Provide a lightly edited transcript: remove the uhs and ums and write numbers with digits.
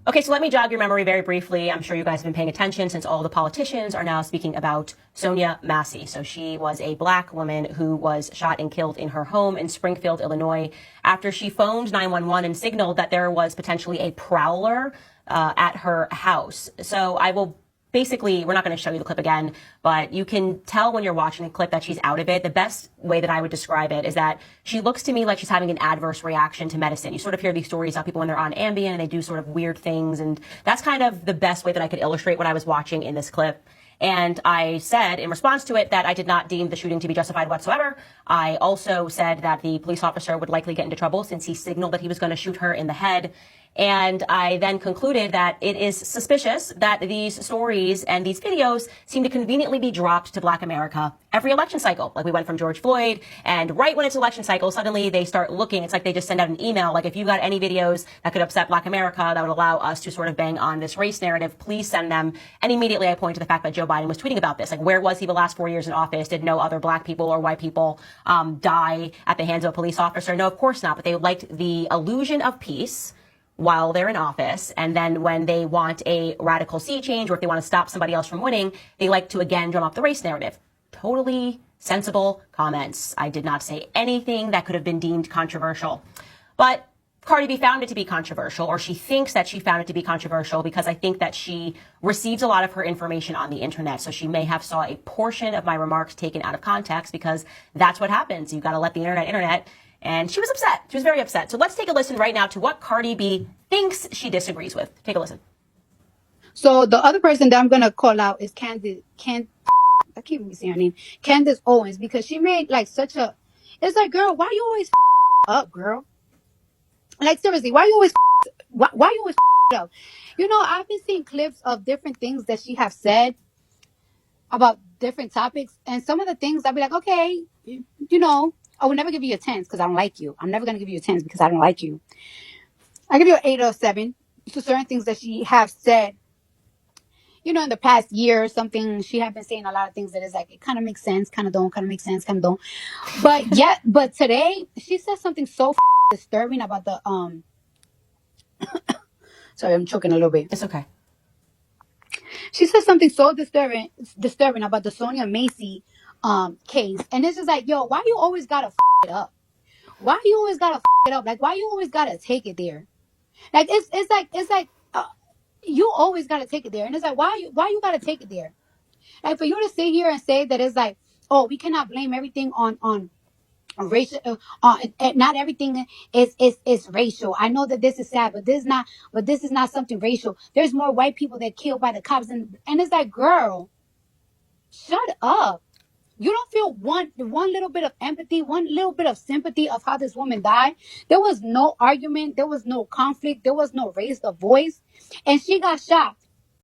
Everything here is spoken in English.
Okay, so let me jog your memory very briefly. I'm sure you guys have been paying attention since all the politicians are now speaking about Sonja Massey. So she was a black woman who was shot and killed in her home in Springfield, Illinois, after she phoned 911 and signaled that there was potentially a prowler at her house. So I will basically, we're not going to show you the clip again, but you can tell when you're watching the clip that she's out of it. The best way that I would describe it is that she looks to me like she's having an adverse reaction to medicine. You sort of hear these stories about people when they're on Ambien and they do sort of weird things. And that's kind of the best way that I could illustrate what I was watching in this clip. And I said in response to it that I did not deem the shooting to be justified whatsoever. I also said that the police officer would likely get into trouble since he signaled that he was going to shoot her in the head. And I then concluded that it is suspicious that these stories and these videos seem to conveniently be dropped to Black America every election cycle. Like we went from George Floyd, and right when it's election cycle, suddenly they start looking. It's like they just send out an email. Like if you got any videos that could upset Black America, that would allow us to sort of bang on this race narrative, please send them. And immediately I point to the fact that Joe Biden was tweeting about this. Like where was he the last 4 years in office? Did no other Black people or white people die at the hands of a police officer? No, of course not. But they liked the illusion of peace while they're in office. And then when they want a radical sea change or if they want to stop somebody else from winning, they like to again drum up the race narrative. Totally sensible comments. I did not say anything that could have been deemed controversial. But Cardi B found it to be controversial, or she thinks that she found it to be controversial because I think that she receives a lot of her information on the internet. So she may have saw a portion of my remarks taken out of context because that's what happens. You've got to let the internet. And she was upset. She was very upset. So let's take a listen right now to what Cardi B thinks she disagrees with. Take a listen. So the other person that I'm going to call out is Candice. I keep saying her name. Candice Owens, because she made like such a... It's like, girl, why you always up, girl? Like, seriously, why you always up? You know, I've been seeing clips of different things that she have said about different topics. And some of the things I'll be like, okay, you know, I will never give you a 10 because I don't like you. I'm never going to give you a 10 because I don't like you. I give you an 8 or 7 to certain things that she have said, you know, in the past year or something. She have been saying a lot of things that is like, it kind of makes sense, kind of don't, kind of makes sense, kind of don't. But yeah, but today she said something so disturbing about the, sorry, I'm choking a little bit. It's okay. She said something so disturbing about the Sonja Massey case. And it's just like, yo, why you always gotta it up? Why you always gotta it up? Like, why you always gotta take it there? Like, it's like you always gotta take it there. And it's like, why you gotta take it there? Like, for you to sit here and say that it's like, oh, we cannot blame everything on racial, not everything is racial. I know that this is sad, but this is not something racial. There's more white people that killed by the cops, and it's like, girl, shut up. You don't feel one little bit of empathy, one little bit of sympathy of how this woman died. There was no argument. There was no conflict. There was no raise of voice. And she got shot